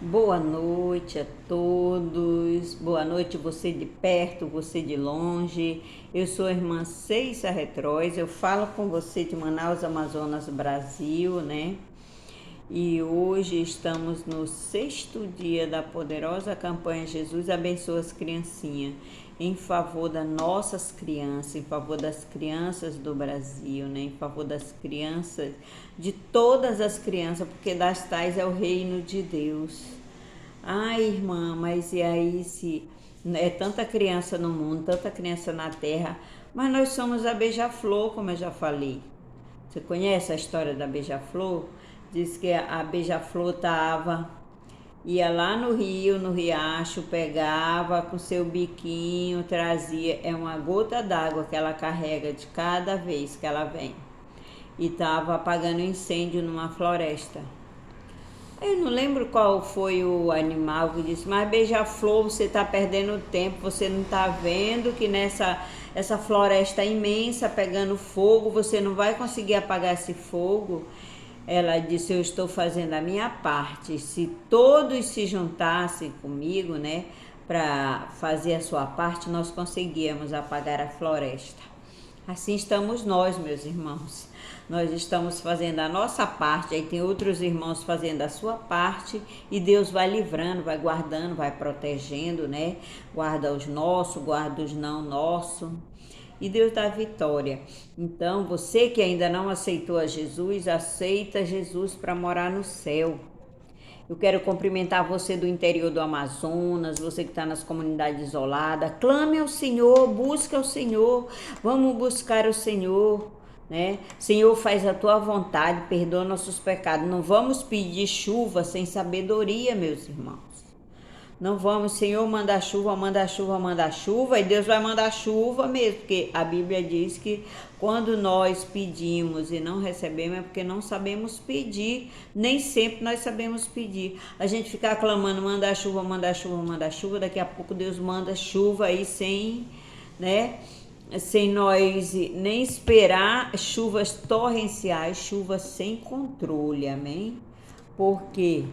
Boa noite a todos. Boa noite, você de perto, você de longe. Eu sou a irmã Ceissa Retróis. Eu falo com você de Manaus, Amazonas, Brasil, né? E hoje estamos no 6º dia da poderosa campanha Jesus Abençoa as Criancinhas, em favor das nossas crianças, em favor das crianças do Brasil, né? Em favor das crianças, de todas as crianças, porque das tais é o reino de Deus. Ai, irmã, mas e aí se é tanta criança no mundo, tanta criança na terra, mas nós somos a Beija-Flor, como eu já falei. Você conhece a história da Beija-Flor? Diz que a Beija-Flor ia lá no rio, no riacho, pegava com seu biquinho, trazia, é uma gota d'água que ela carrega de cada vez que ela vem. E estava apagando incêndio numa floresta. Eu não lembro qual foi o animal que disse, mas beija-flor, você está perdendo tempo, você não está vendo que essa floresta imensa pegando fogo, você não vai conseguir apagar esse fogo. Ela disse, eu estou fazendo a minha parte. Se todos se juntassem comigo, né, para fazer a sua parte, nós conseguíamos apagar a floresta. Assim estamos nós, meus irmãos. Nós estamos fazendo a nossa parte, aí tem outros irmãos fazendo a sua parte e Deus vai livrando, vai guardando, vai protegendo, né? Guarda os nossos, guarda os não nossos. E Deus dá vitória. Então, você que ainda não aceitou a Jesus, aceita Jesus para morar no céu. Eu quero cumprimentar você do interior do Amazonas, você que está nas comunidades isoladas. Clame ao Senhor, busque ao Senhor. Vamos buscar o Senhor, né? Senhor, faz a tua vontade, perdoa nossos pecados. Não vamos pedir chuva sem sabedoria, meus irmãos. Não vamos, Senhor, mandar chuva, mandar chuva, mandar chuva, e Deus vai mandar chuva mesmo, porque a Bíblia diz que quando nós pedimos e não recebemos é porque não sabemos pedir, nem sempre nós sabemos pedir. A gente fica clamando, mandar chuva, mandar chuva, mandar chuva, daqui a pouco Deus manda chuva aí sem, né? Sem nós nem esperar, chuvas torrenciais, chuvas sem controle, amém? Porque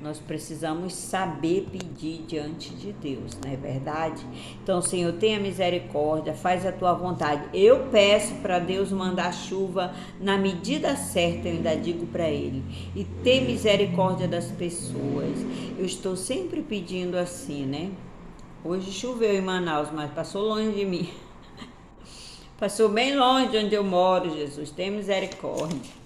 nós precisamos saber pedir diante de Deus, não é verdade? Então, Senhor, tenha misericórdia, faz a tua vontade. Eu peço para Deus mandar chuva na medida certa, eu ainda digo para Ele. E ter misericórdia das pessoas. Eu estou sempre pedindo assim, né? Hoje choveu em Manaus, mas passou longe de mim. Passou bem longe de onde eu moro, Jesus. Tenha misericórdia.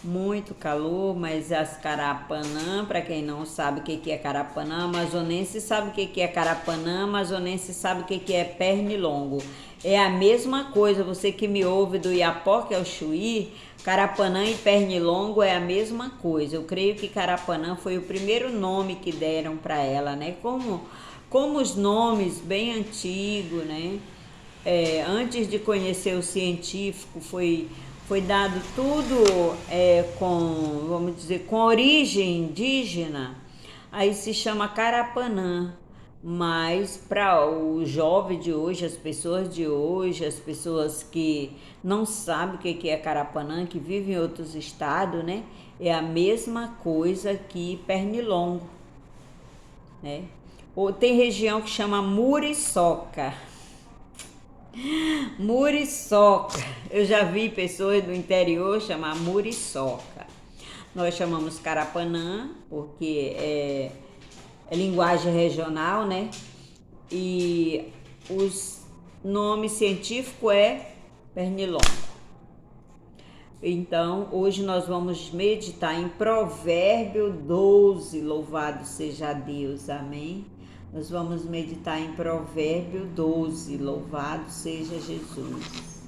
Muito calor, mas as carapanã, para quem não sabe o que é carapanã, amazonense sabe o que é carapanã, amazonense sabe o que é pernilongo. É a mesma coisa, você que me ouve do Iapoque ao Chuí, carapanã e pernilongo é a mesma coisa. Eu creio que carapanã foi o primeiro nome que deram para ela, né? Como os nomes bem antigos, né? Antes de conhecer o científico, foi dado tudo com, vamos dizer, com origem indígena, aí se chama carapanã. Mas para o jovem de hoje, as pessoas de hoje, as pessoas que não sabem o que é carapanã, que vivem em outros estados, né? É a mesma coisa que pernilongo, né? Ou tem região que chama muriçoca. Muriçoca. Eu já vi pessoas do interior chamar muriçoca. Nós chamamos carapanã, porque é linguagem regional, né? E os nome científico é pernilongo. Então, hoje nós vamos meditar em Provérbio 12, louvado seja Deus, amém? Nós vamos meditar em Provérbio 12, louvado seja Jesus.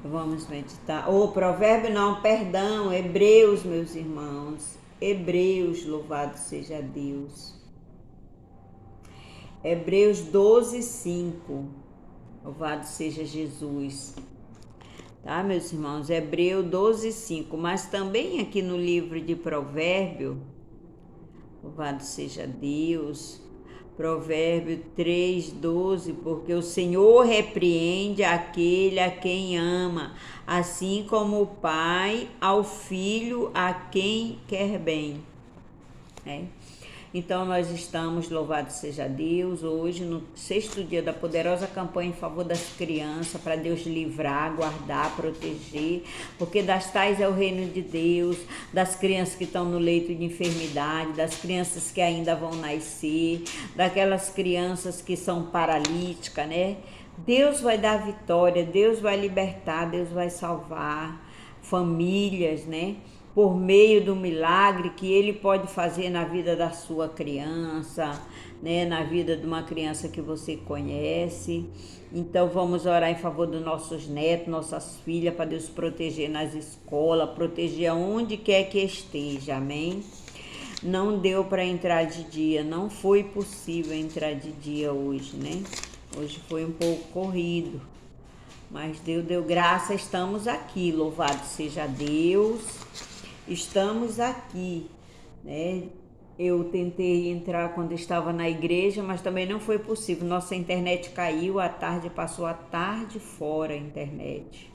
Vamos meditar, Provérbio não, perdão, Hebreus, meus irmãos, Hebreus, louvado seja Deus. Hebreus 12, 5, louvado seja Jesus. Tá, meus irmãos? Hebreus 12, 5. Mas também aqui no livro de Provérbio, louvado seja Deus, Provérbio 3, 12, porque o Senhor repreende aquele a quem ama, assim como o pai ao filho a quem quer bem. né? Então nós estamos, louvado seja Deus, hoje no 6º dia da poderosa campanha em favor das crianças, para Deus livrar, guardar, proteger, porque das tais é o reino de Deus, das crianças que estão no leito de enfermidade, das crianças que ainda vão nascer, daquelas crianças que são paralíticas, né? Deus vai dar vitória, Deus vai libertar, Deus vai salvar famílias, né? Por meio do milagre que Ele pode fazer na vida da sua criança, né? Na vida de uma criança que você conhece. Então vamos orar em favor dos nossos netos, nossas filhas, para Deus proteger nas escolas, proteger aonde quer que esteja, amém? Não deu para entrar de dia, não foi possível entrar de dia hoje, né? Hoje foi um pouco corrido, mas Deus deu graça, estamos aqui, louvado seja Deus. Estamos aqui, né? Eu tentei entrar quando estava na igreja, mas também não foi possível. Nossa internet caiu, passou a tarde fora a internet.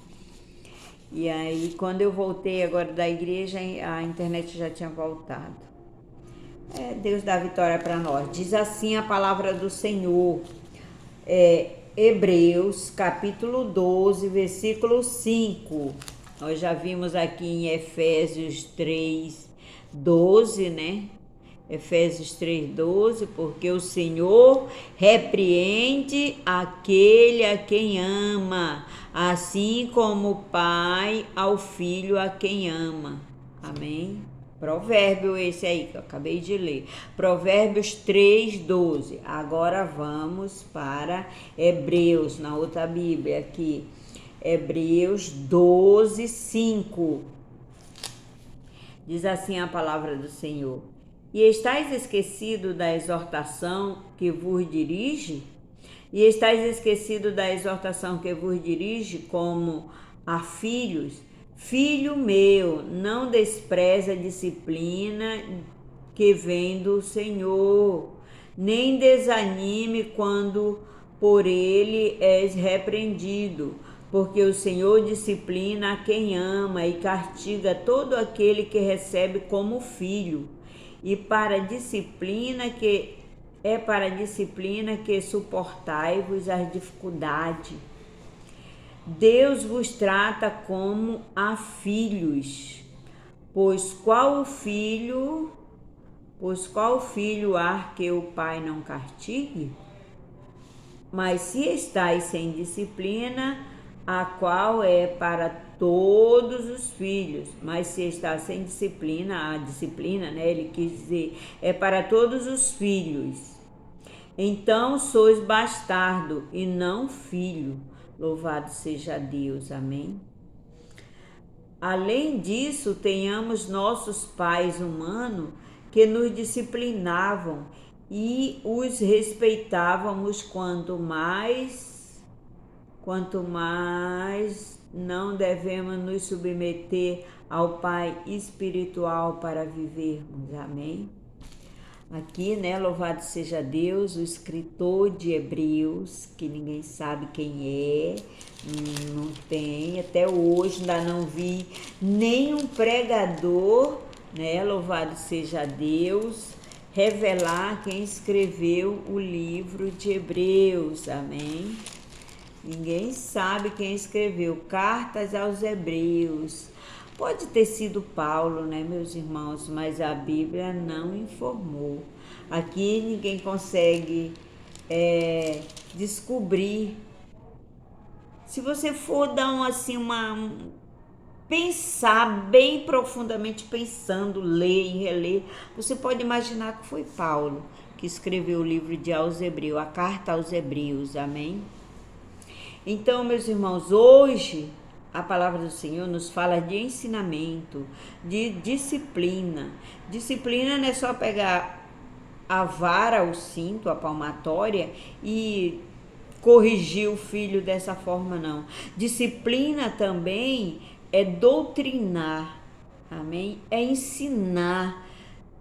E aí, quando eu voltei agora da igreja, a internet já tinha voltado. Deus dá vitória para nós. Diz assim a palavra do Senhor, Hebreus, capítulo 12, versículo 5. Nós já vimos aqui em Efésios 3, 12, né? Efésios 3, 12, porque o Senhor repreende aquele a quem ama, assim como o Pai ao Filho a quem ama. Amém? Provérbio esse aí que eu acabei de ler. Provérbios 3, 12. Agora vamos para Hebreus, na outra Bíblia aqui. Hebreus 12, 5. Diz assim a palavra do Senhor: E estáis esquecido da exortação que vos dirige? E estáis esquecido da exortação que vos dirige como a filhos? Filho meu, não despreze a disciplina que vem do Senhor, nem desanime quando por ele és repreendido, porque o Senhor disciplina a quem ama e castiga todo aquele que recebe como filho. E para a disciplina que suportai-vos as dificuldades. Deus vos trata como a filhos, pois qual filho há que o pai não castigue? Mas se estáis sem disciplina, a qual é para todos os filhos, mas se está sem disciplina, a disciplina, né, ele quis dizer, é para todos os filhos. Então sois bastardo e não filho. Louvado seja Deus, amém? Além disso, tenhamos nossos pais humanos que nos disciplinavam e os respeitávamos, quanto mais não devemos nos submeter ao Pai espiritual para vivermos, amém? Aqui, né, louvado seja Deus, o escritor de Hebreus, que ninguém sabe quem não tem, até hoje ainda não vi nenhum pregador, né, louvado seja Deus, revelar quem escreveu o livro de Hebreus, amém? Ninguém sabe quem escreveu cartas aos Hebreus. Pode ter sido Paulo, né, meus irmãos, mas a Bíblia não informou. Aqui ninguém consegue descobrir. Se você for dar pensar bem profundamente, pensando, ler e reler, você pode imaginar que foi Paulo que escreveu o livro de aos Hebreus, a carta aos Hebreus, amém? Então, meus irmãos, hoje a palavra do Senhor nos fala de ensinamento, de disciplina. Disciplina não é só pegar a vara, o cinto, a palmatória e corrigir o filho dessa forma, não. Disciplina também é doutrinar, amém? É ensinar,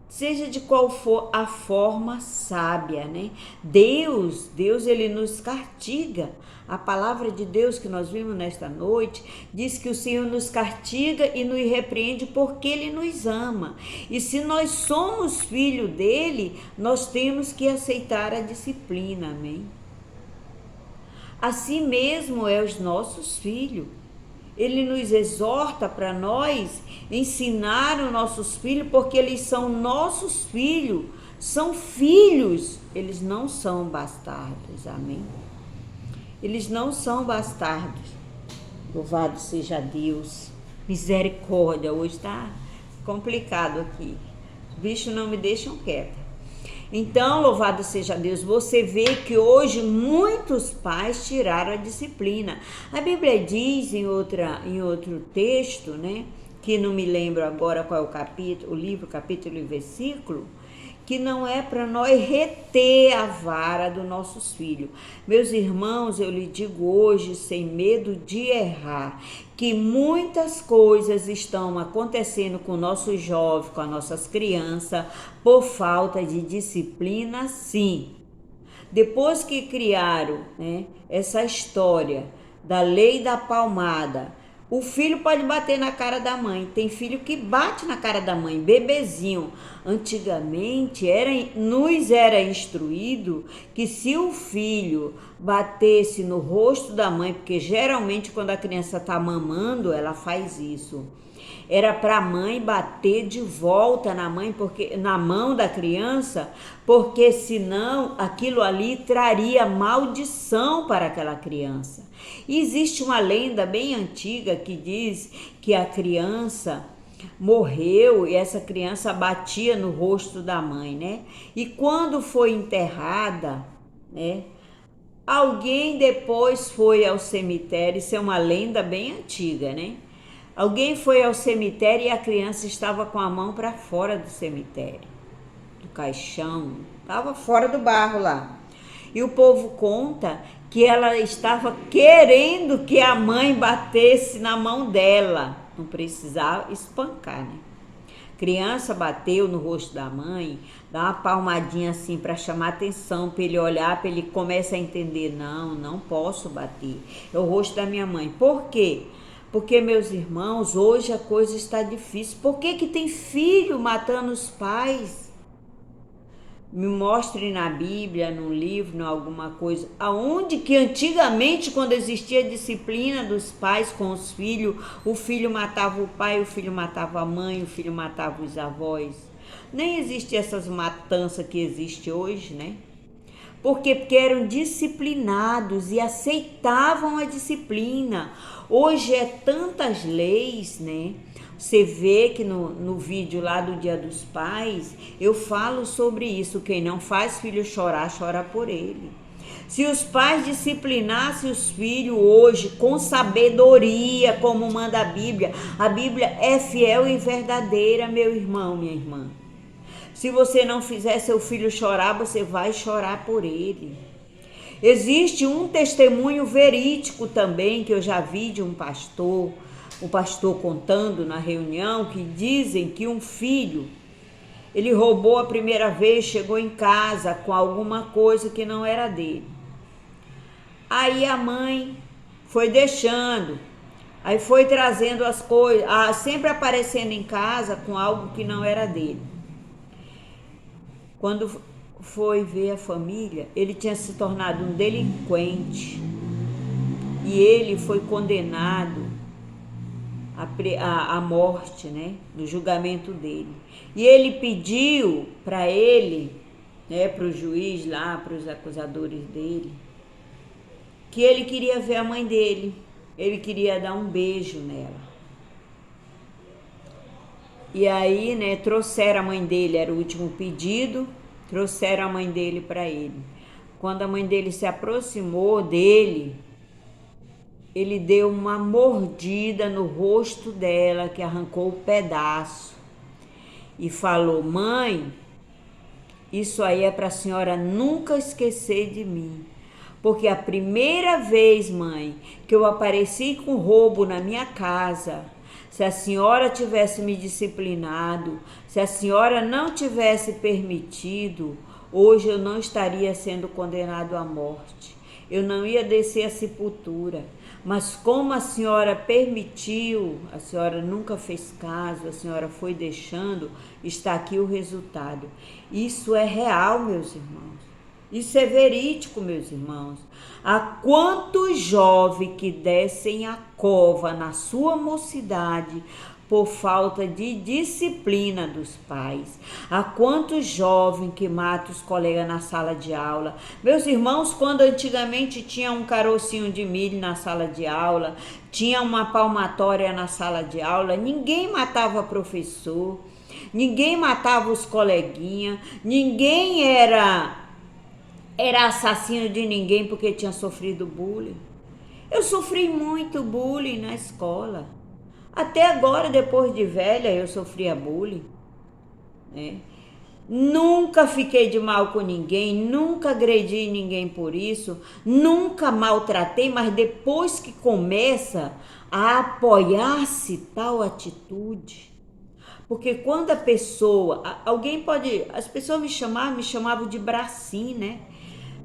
seja de qual for a forma sábia, né? Deus, ele nos castiga. A palavra de Deus que nós vimos nesta noite diz que o Senhor nos castiga e nos repreende porque Ele nos ama. E se nós somos filho dele, nós temos que aceitar a disciplina, amém? Assim mesmo é os nossos filhos. Ele nos exorta para nós ensinar os nossos filhos, porque eles são nossos filhos, são filhos, eles não são bastardos, amém? Eles não são bastardos. Louvado seja Deus. Misericórdia, hoje está complicado aqui. Os bichos não me deixam quieta. Então, louvado seja Deus, você vê que hoje muitos pais tiraram a disciplina. A Bíblia diz em outro texto, né, que não me lembro agora qual é o capítulo, o livro, capítulo e versículo, que não é para nós reter a vara dos nossos filhos. Meus irmãos, eu lhe digo hoje, sem medo de errar, que muitas coisas estão acontecendo com nossos jovens, com as nossas crianças, por falta de disciplina, sim. Depois que criaram, né, essa história da lei da palmada, o filho pode bater na cara da mãe. Tem filho que bate na cara da mãe, bebezinho. Antigamente nos era instruído que se o filho batesse no rosto da mãe, porque geralmente quando a criança está mamando, ela faz isso. Era para a mãe bater de volta na mão da criança, porque senão aquilo ali traria maldição para aquela criança. E existe uma lenda bem antiga que diz que a criança morreu e essa criança batia no rosto da mãe, né? E quando foi enterrada, né? Alguém depois foi ao cemitério, isso é uma lenda bem antiga, né? Alguém foi ao cemitério e a criança estava com a mão para fora do cemitério, do caixão, estava fora do barro lá. E o povo conta que ela estava querendo que a mãe batesse na mão dela, não precisava espancar, né? Criança bateu no rosto da mãe, dá uma palmadinha assim para chamar atenção, para ele olhar, para ele começar a entender, não posso bater, é o rosto da minha mãe. Por quê? Porque, meus irmãos, hoje a coisa está difícil. Por que tem filho matando os pais? Me mostre na Bíblia, no livro, em alguma coisa, aonde que antigamente, quando existia a disciplina dos pais com os filhos, o filho matava o pai, o filho matava a mãe, o filho matava os avós. Nem existia essas matanças que existe hoje, né? Porque eram disciplinados e aceitavam a disciplina. Hoje é tantas leis, né? Você vê que no vídeo lá do Dia dos Pais, eu falo sobre isso. Quem não faz filho chorar, chora por ele. Se os pais disciplinassem os filhos hoje com sabedoria, como manda a Bíblia é fiel e verdadeira, meu irmão, minha irmã. Se você não fizer seu filho chorar, você vai chorar por ele. Existe um testemunho verídico também que eu já vi de um pastor, o pastor contando na reunião, que dizem que um filho, ele roubou a primeira vez, chegou em casa com alguma coisa que não era dele. Aí a mãe foi deixando, aí foi trazendo as coisas, sempre aparecendo em casa com algo que não era dele. Quando foi ver a família, ele tinha se tornado um delinquente e ele foi condenado à morte, né, do julgamento dele. E ele pediu para ele, né, para o juiz lá, para os acusadores dele, que ele queria ver a mãe dele, ele queria dar um beijo nela. E aí, né, trouxeram a mãe dele, era o último pedido, trouxeram a mãe dele para ele. Quando a mãe dele se aproximou dele, ele deu uma mordida no rosto dela, que arrancou um pedaço. E falou: mãe, isso aí é para a senhora nunca esquecer de mim. Porque a primeira vez, mãe, que eu apareci com roubo na minha casa, Se a senhora tivesse me disciplinado, se a senhora não tivesse permitido, hoje eu não estaria sendo condenado à morte. Eu não ia descer à sepultura. Mas como a senhora permitiu, a senhora nunca fez caso, a senhora foi deixando, está aqui o resultado. Isso é real, meus irmãos. Isso é verídico, meus irmãos. Há quantos jovens que descem a cova na sua mocidade por falta de disciplina dos pais? Há quantos jovens que matam os colegas na sala de aula? Meus irmãos, quando antigamente tinha um carocinho de milho na sala de aula, tinha uma palmatória na sala de aula, ninguém matava professor, ninguém matava os coleguinhas, ninguém era assassino de ninguém porque tinha sofrido bullying. Eu sofri muito bullying na escola. Até agora, depois de velha, eu sofria bullying, né? Nunca fiquei de mal com ninguém, nunca agredi ninguém por isso, nunca maltratei, mas depois que começa a apoiar-se tal atitude, porque quando a pessoa, alguém pode, as pessoas me chamavam de bracinho, né?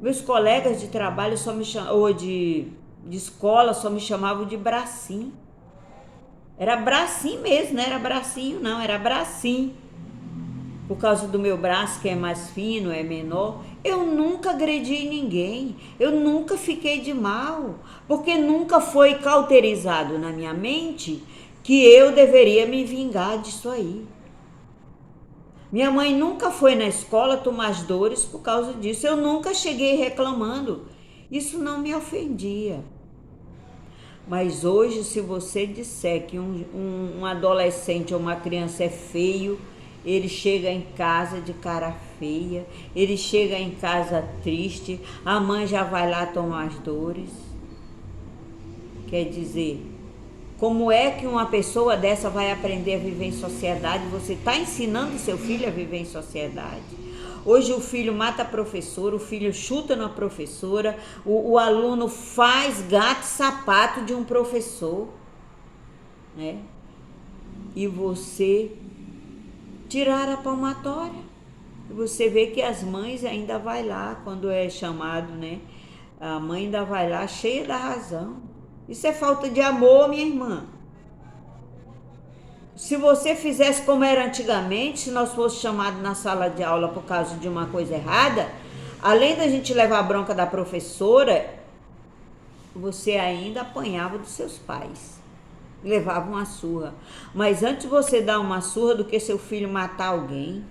Meus colegas de trabalho só me chamavam, ou de escola só me chamavam de bracinho. Era bracinho mesmo, não era bracinho não, era bracinho. Por causa do meu braço que é mais fino, é menor, eu nunca agredi ninguém, eu nunca fiquei de mal, porque nunca foi cauterizado na minha mente que eu deveria me vingar disso aí. Minha mãe nunca foi na escola tomar as dores por causa disso. Eu nunca cheguei reclamando. Isso não me ofendia. Mas hoje, se você disser que um adolescente ou uma criança é feio, ele chega em casa de cara feia, ele chega em casa triste, a mãe já vai lá tomar as dores. Quer dizer, como é que uma pessoa dessa vai aprender a viver em sociedade? Você está ensinando seu filho a viver em sociedade. Hoje o filho mata a professora, o filho chuta na professora, o aluno faz gato e sapato de um professor, né? E você tirar a palmatória. Você vê que as mães ainda vai lá, quando é chamado, né? A mãe ainda vai lá cheia da razão. Isso é falta de amor, minha irmã. Se você fizesse como era antigamente, se nós fosse chamados na sala de aula por causa de uma coisa errada, além da gente levar a bronca da professora, você ainda apanhava dos seus pais. Levava uma surra. Mas antes você dar uma surra do que seu filho matar alguém,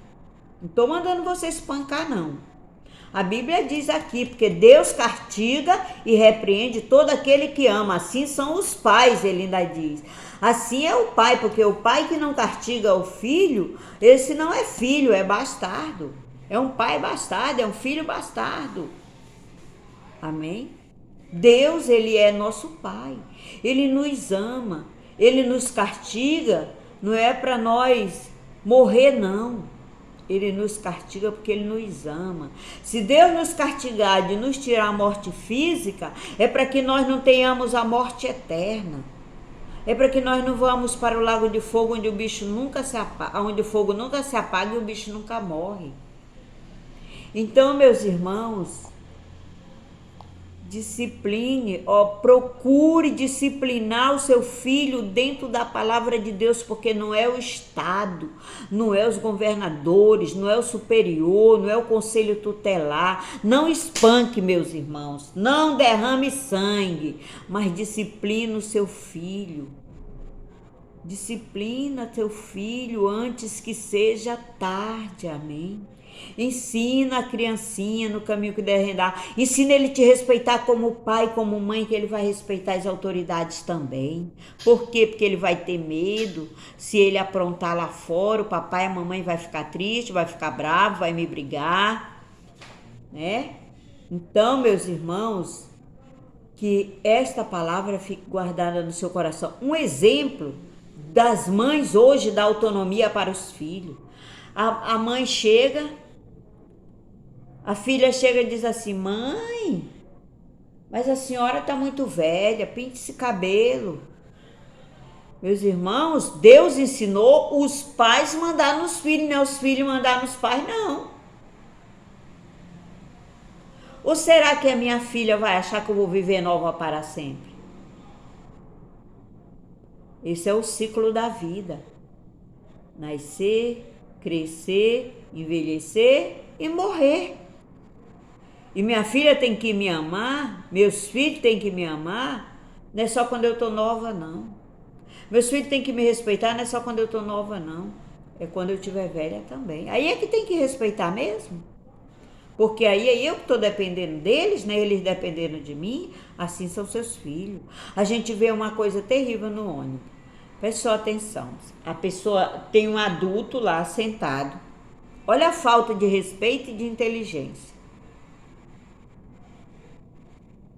não estou mandando você espancar, não. A Bíblia diz aqui, porque Deus castiga e repreende todo aquele que ama. Assim são os pais, ele ainda diz. Assim é o pai, porque o pai que não castiga o filho, esse não é filho, é bastardo. É um pai bastardo, é um filho bastardo. Amém? Deus, ele é nosso pai. Ele nos ama. Ele nos castiga, não é para nós morrer, não. Ele nos castiga porque ele nos ama. Se Deus nos castigar de nos tirar a morte física, é para que nós não tenhamos a morte eterna. É para que nós não vamos para o lago de fogo onde o bicho nunca se apaga, onde o fogo nunca se apaga e o bicho nunca morre. Então, meus irmãos, discipline, procure disciplinar o seu filho dentro da palavra de Deus, porque não é o Estado, não é os governadores, não é o superior, não é o conselho tutelar. Não espanque, meus irmãos, não derrame sangue, mas discipline o seu filho. Disciplina teu filho antes que seja tarde, amém? Ensina a criancinha no caminho que deve andar. Ensina ele a te respeitar como pai, como mãe, que ele vai respeitar as autoridades também. Por quê? Porque ele vai ter medo. Se ele aprontar lá fora, o papai e a mamãe vai ficar triste, vai ficar bravo, vai me brigar, né? Então, meus irmãos, que esta palavra fique guardada no seu coração. Um exemplo das mães hoje da autonomia para os filhos. A mãe chega, a filha chega e diz assim: mãe, mas a senhora está muito velha, pinte esse cabelo. Meus irmãos, Deus ensinou os pais mandar nos filhos, não é os filhos mandar nos pais, não. Ou será que a minha filha vai achar que eu vou viver nova para sempre? Esse é o ciclo da vida. Nascer, crescer, envelhecer e morrer. E minha filha tem que me amar, meus filhos têm que me amar, não é só quando eu tô nova, não. Meus filhos têm que me respeitar, não é só quando eu tô nova, não. É quando eu estiver velha também. Aí é que tem que respeitar mesmo. Porque aí é eu que estou dependendo deles, né? Eles dependendo de mim, assim são seus filhos. A gente vê uma coisa terrível no ônibus. Preste só atenção. A pessoa tem um adulto lá sentado. Olha a falta de respeito e de inteligência.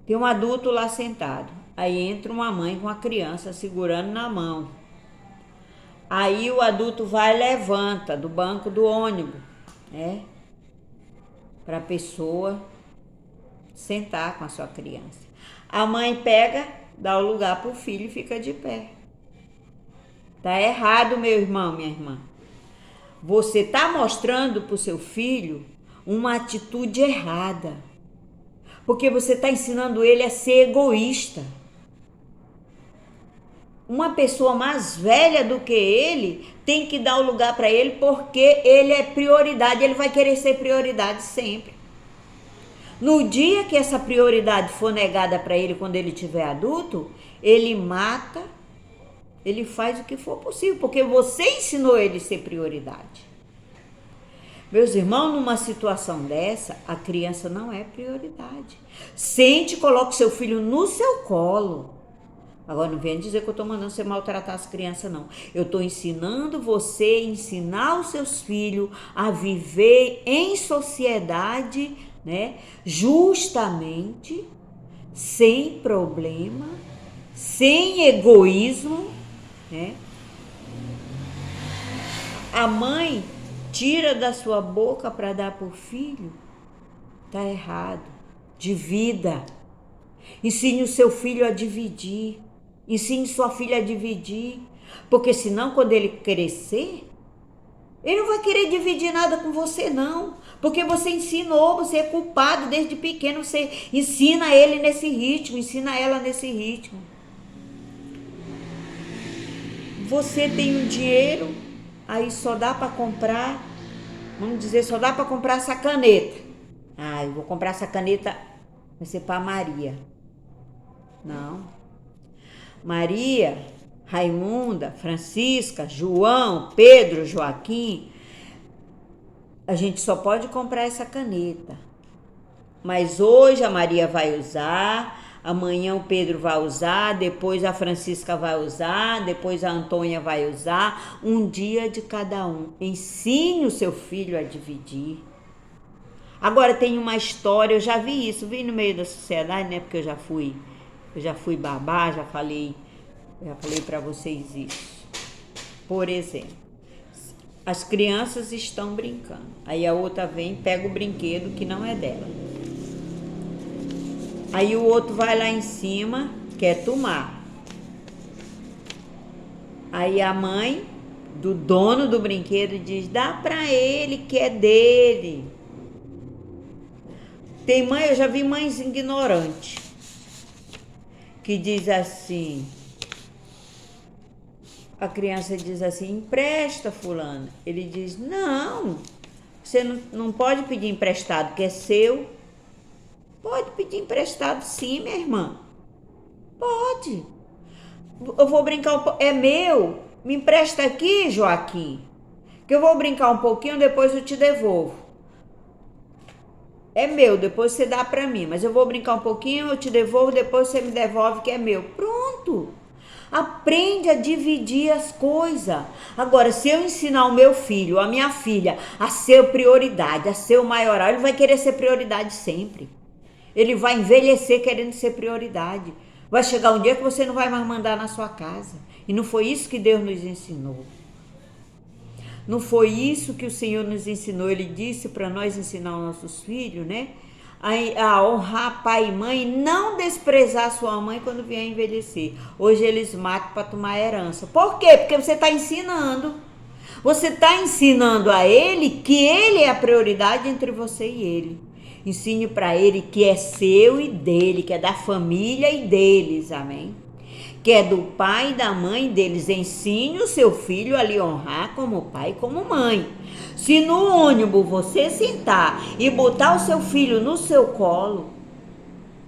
Tem um adulto lá sentado. Aí entra uma mãe com a criança segurando na mão. Aí o adulto vai e levanta do banco do ônibus, né? Para a pessoa sentar com a sua criança. A mãe pega, dá o lugar para o filho e fica de pé. Tá errado, meu irmão, minha irmã. Você tá mostrando para o seu filho uma atitude errada. Porque você está ensinando ele a ser egoísta. Uma pessoa mais velha do que ele tem que dar o lugar para ele porque ele é prioridade, ele vai querer ser prioridade sempre. No dia que essa prioridade for negada para ele quando ele tiver adulto, ele mata, ele faz o que for possível, porque você ensinou ele a ser prioridade. Meus irmãos, numa situação dessa, a criança não é prioridade. Sente e coloque seu filho no seu colo. Agora não venha dizer que eu estou mandando você maltratar as crianças, não. Eu estou ensinando você a ensinar os seus filhos a viver em sociedade, né? Justamente, sem problema, sem egoísmo, né? A mãe tira da sua boca para dar para o filho, tá errado. Divida. Ensine o seu filho a dividir. Ensine sua filha a dividir. Porque senão, quando ele crescer, ele não vai querer dividir nada com você, não. Porque você ensinou, você é culpado desde pequeno. Você ensina ele nesse ritmo, ensina ela nesse ritmo. Você tem um dinheiro, aí só dá para comprar, vamos dizer, só dá para comprar essa caneta. Ah, eu vou comprar essa caneta, vai ser para Maria. Não. Maria, Raimunda, Francisca, João, Pedro, Joaquim, a gente só pode comprar essa caneta. Mas hoje a Maria vai usar, amanhã o Pedro vai usar, depois a Francisca vai usar, depois a Antônia vai usar, um dia de cada um. Ensine o seu filho a dividir. Agora tem uma história, eu já vi isso, vi no meio da sociedade, né? Porque eu já fui babá, já falei para vocês isso. Por exemplo, as crianças estão brincando, aí a outra vem, pega o brinquedo que não é dela. Aí o outro vai lá em cima, quer tomar. Aí a mãe do dono do brinquedo diz, dá para ele que é dele. Tem mãe, eu já vi mães ignorantes, que diz assim, a criança diz assim, empresta fulano. Ele diz, não, você não pode pedir emprestado, que é seu. Pode pedir emprestado sim, minha irmã. Pode. Eu vou brincar um pouco, é meu, me empresta aqui, Joaquim, que eu vou brincar um pouquinho, depois eu te devolvo. É meu, depois você dá pra mim, mas eu vou brincar um pouquinho, eu te devolvo, depois você me devolve que é meu. Pronto. Aprende a dividir as coisas. Agora, se eu ensinar o meu filho, a minha filha, a ser prioridade, a ser o maioral, ele vai querer ser prioridade sempre. Ele vai envelhecer querendo ser prioridade. Vai chegar um dia que você não vai mais mandar na sua casa. E não foi isso que Deus nos ensinou. Não foi isso que o Senhor nos ensinou. Ele disse para nós ensinar os nossos filhos, né? a honrar pai e mãe, não desprezar sua mãe quando vier envelhecer. Hoje eles matam para tomar herança. Por quê? Porque você está ensinando. Você está ensinando a ele que ele é a prioridade entre você e ele. Ensine para ele que é seu e dele, que é da família e deles, amém? Que é do pai e da mãe deles. Ensine o seu filho a lhe honrar como pai e como mãe. Se no ônibus você sentar e botar o seu filho no seu colo,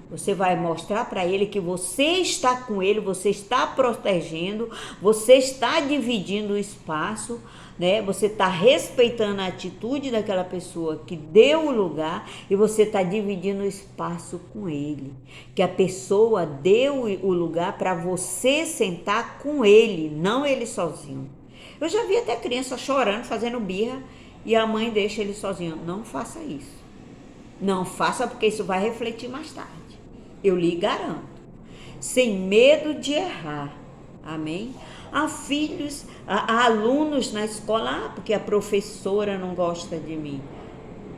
você vai mostrar para ele que você está com ele, você está protegendo, você está dividindo o espaço, né? Você está respeitando a atitude daquela pessoa que deu o lugar e você está dividindo o espaço com ele. Que a pessoa deu o lugar para você sentar com ele, não ele sozinho. Eu já vi até criança chorando, fazendo birra e a mãe deixa ele sozinho. Não faça isso. Não faça, porque isso vai refletir mais tarde. Eu lhe garanto. Sem medo de errar. Amém? Há filhos, há alunos na escola, porque a professora não gosta de mim.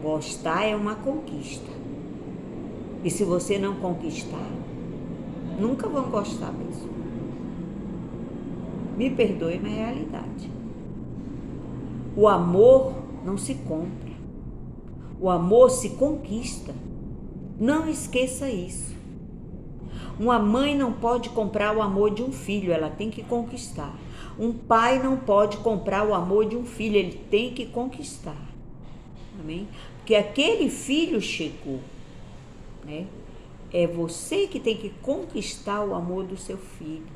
Gostar é uma conquista. E se você não conquistar, nunca vão gostar mesmo. Me perdoe, mas é a realidade. O amor não se compra. O amor se conquista. Não esqueça isso. Uma mãe não pode comprar o amor de um filho, ela tem que conquistar. Um pai não pode comprar o amor de um filho, ele tem que conquistar. Amém? Porque aquele filho chegou, né? É você que tem que conquistar o amor do seu filho.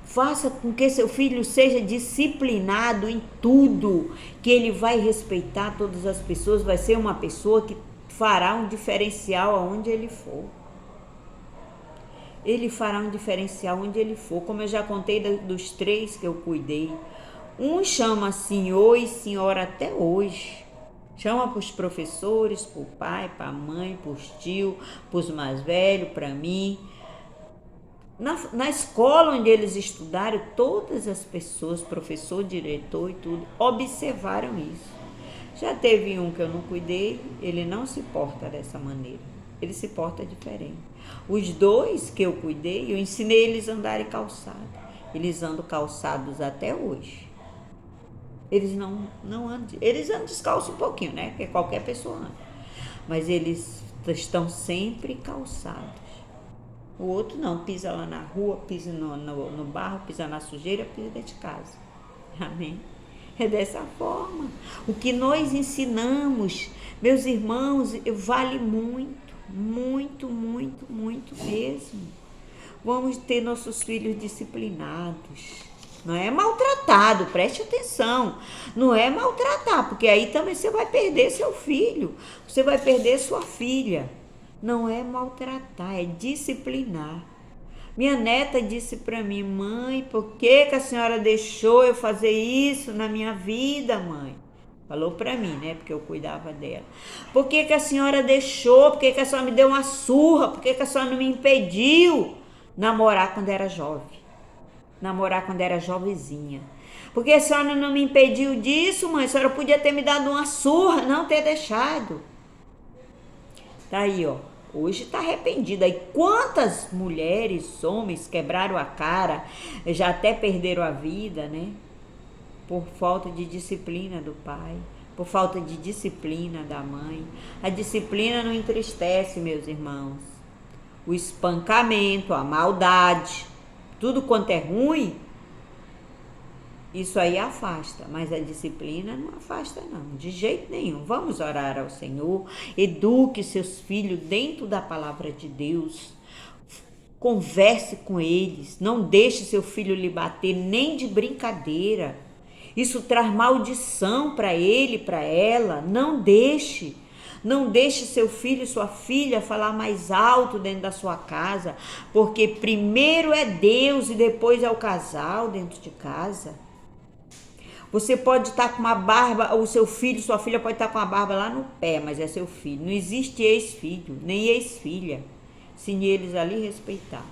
Faça com que seu filho seja disciplinado em tudo, que ele vai respeitar todas as pessoas, vai ser uma pessoa que fará um diferencial aonde ele for. Ele fará um diferencial onde ele for, como eu já contei dos 3 que eu cuidei. Um chama senhor e senhora até hoje. Chama para os professores, para o pai, para a mãe, para os tios, para os mais velhos, para mim. Na escola onde eles estudaram, todas as pessoas, professor, diretor e tudo, observaram isso. Já teve um que eu não cuidei, ele não se porta dessa maneira. Ele se porta diferente. Os 2 que eu cuidei, eu ensinei eles a andarem calçados. Eles andam calçados até hoje. Eles não andam, eles andam descalços um pouquinho, né? Porque qualquer pessoa anda. Mas eles estão sempre calçados. O outro não, pisa lá na rua, pisa no barro, pisa na sujeira, pisa dentro de casa. Amém? É dessa forma. O que nós ensinamos, meus irmãos, vale muito. Muito, muito, muito mesmo. Vamos ter nossos filhos disciplinados. Não é maltratado, preste atenção. Não é maltratar, porque aí também você vai perder seu filho. Você vai perder sua filha. Não é maltratar, é disciplinar. Minha neta disse para mim: mãe, por que a senhora deixou eu fazer isso na minha vida, mãe? Falou para mim, né? Porque eu cuidava dela. Por que a senhora deixou? Por que a senhora me deu uma surra? Por que a senhora não me impediu namorar quando era jovem? Namorar quando era jovenzinha. Por que a senhora não me impediu disso, mãe? A senhora podia ter me dado uma surra, não ter deixado. Tá aí, ó. Hoje tá arrependida. E quantas mulheres, homens quebraram a cara, já até perderam a vida, né? Por falta de disciplina do pai, por falta de disciplina da mãe. A disciplina não entristece, meus irmãos. O espancamento, a maldade, tudo quanto é ruim, isso aí afasta, mas a disciplina não afasta não, de jeito nenhum. Vamos orar ao Senhor, eduque seus filhos dentro da palavra de Deus. Converse com eles, não deixe seu filho lhe bater nem de brincadeira. Isso traz maldição para ele, para ela. Não deixe. Não deixe seu filho e sua filha falar mais alto dentro da sua casa, porque primeiro é Deus e depois é o casal dentro de casa. Você pode estar com uma barba, o seu filho, sua filha pode estar com a barba lá no pé, mas é seu filho. Não existe ex-filho, nem ex-filha, se eles ali respeitar.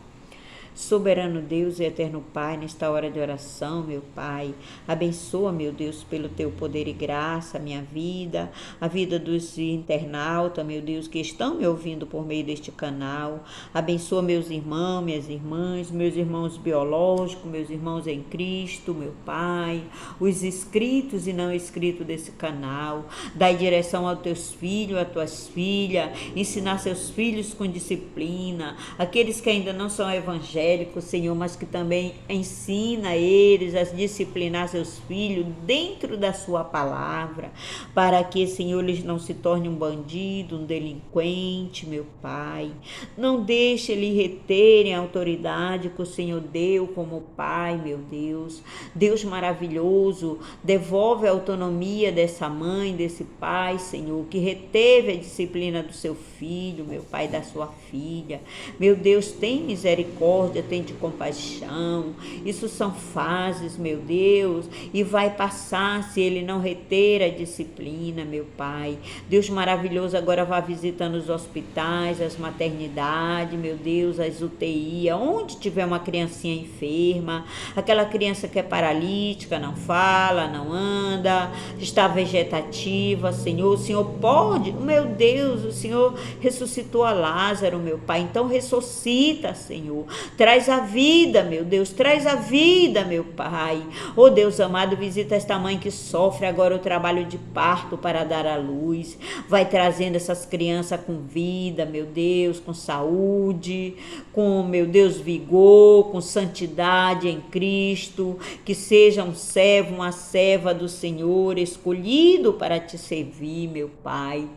Soberano Deus e eterno Pai, nesta hora de oração, meu Pai, abençoa, meu Deus, pelo teu poder e graça, a minha vida, a vida dos internautas, meu Deus, que estão me ouvindo por meio deste canal. Abençoa meus irmãos, minhas irmãs, meus irmãos biológicos, meus irmãos em Cristo, meu Pai, os inscritos e não inscritos desse canal. Dai direção aos teus filhos, às tuas filhas, ensinar seus filhos com disciplina, aqueles que ainda não são evangélicos, Senhor, mas que também ensina eles a disciplinar seus filhos dentro da sua palavra, para que, Senhor, eles não se tornem um bandido, um delinquente, meu Pai. Não deixe eles reterem a autoridade que o Senhor deu como Pai, meu Deus. Deus maravilhoso, devolve a autonomia dessa mãe, desse pai, Senhor, que reteve a disciplina do seu filho, meu Pai, da sua filha. Meu Deus, tem misericórdia, tem de compaixão. Isso são fases, meu Deus, e vai passar se ele não reter a disciplina, meu Pai. Deus maravilhoso, agora vá visitando os hospitais, as maternidades, meu Deus, as UTI, onde tiver uma criancinha enferma, aquela criança que é paralítica, não fala, não anda, está vegetativa, Senhor. O Senhor pode, meu Deus, o Senhor ressuscitou a Lázaro, meu Pai, então ressuscita, Senhor. Traz a vida, meu Deus, traz a vida, meu Pai. Oh Deus amado, visita esta mãe que sofre agora o trabalho de parto para dar à luz. Vai trazendo essas crianças com vida, meu Deus, com saúde, com, meu Deus, vigor, com santidade em Cristo. Que seja um servo, uma serva do Senhor, escolhido para te servir, meu Pai.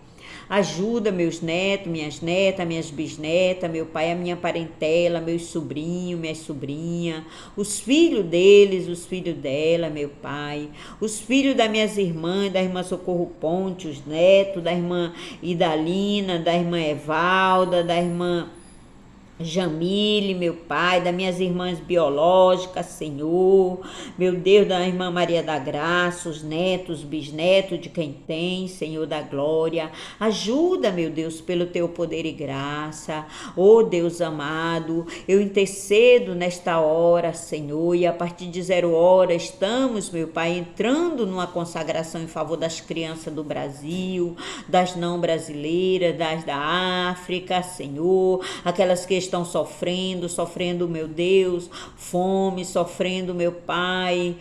Ajuda meus netos, minhas bisnetas, meu Pai, a minha parentela, meus sobrinhos, minhas sobrinhas, os filhos deles, os filhos dela, meu Pai, os filhos das minhas irmãs, da irmã Socorro Ponte, os netos da irmã Idalina, da irmã Evalda, da irmã Jamile, meu Pai, das minhas irmãs biológicas, Senhor, meu Deus, da irmã Maria da Graça, os netos, bisnetos de quem tem, Senhor da glória. Ajuda, meu Deus, pelo teu poder e graça. Oh Deus amado, eu intercedo nesta hora, Senhor, e a partir de 0 hora estamos, meu Pai, entrando numa consagração em favor das crianças do Brasil, das não brasileiras, das da África, Senhor, aquelas que estão sofrendo, meu Deus, fome, sofrendo, meu Pai,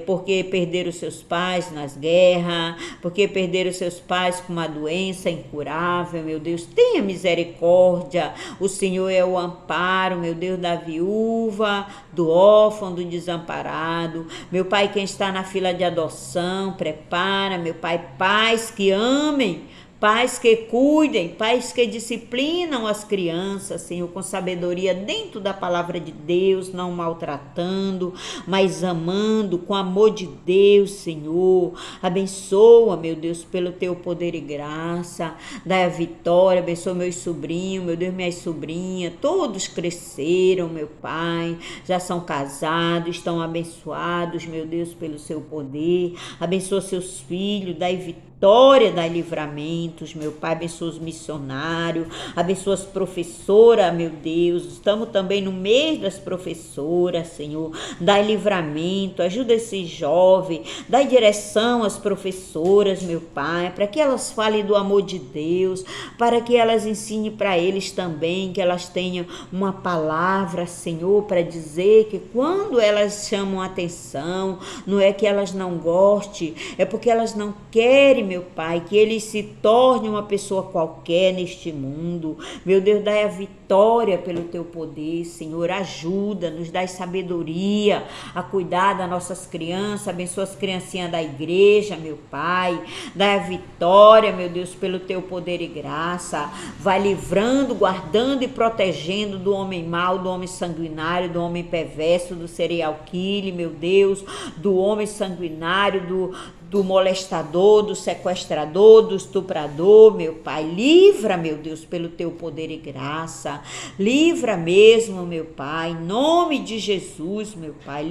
porque perderam seus pais nas guerras, porque perderam seus pais com uma doença incurável, meu Deus, tenha misericórdia. O Senhor é o amparo, meu Deus, da viúva, do órfão, do desamparado. Meu Pai, quem está na fila de adoção, prepara, meu Pai, pais que amem, pais que cuidem, pais que disciplinam as crianças, Senhor, com sabedoria dentro da palavra de Deus, não maltratando, mas amando, com amor de Deus, Senhor. Abençoa, meu Deus, pelo teu poder e graça. Dai a vitória, abençoa meus sobrinhos, meu Deus, minhas sobrinhas, todos cresceram, meu Pai, já são casados, estão abençoados, meu Deus, pelo seu poder. Abençoa seus filhos, dai vitória, dai livramentos, meu Pai, abençoa os missionários, abençoa as professoras, meu Deus, estamos também no mês das professoras, Senhor, dai livramento, ajuda esses jovens, dai direção às professoras, meu Pai, para que elas falem do amor de Deus, para que elas ensinem para eles também, que elas tenham uma palavra, Senhor, para dizer que quando elas chamam atenção, não é que elas não gostem, é porque elas não querem, meu Pai, que eles se tornem uma pessoa qualquer neste mundo. Meu Deus, dai a vitória pelo teu poder, Senhor. Ajuda, nos dai sabedoria a cuidar das nossas crianças. Abençoa as criancinhas da igreja, meu Pai. Dai a vitória, meu Deus, pelo teu poder e graça. Vai livrando, guardando e protegendo do homem mau, do homem sanguinário, do homem perverso, do serial killer, meu Deus, do homem sanguinário, do molestador, do sequestrador, do estuprador, meu Pai. Livra, meu Deus, pelo teu poder e graça. Livra mesmo, meu Pai, em nome de Jesus, meu Pai.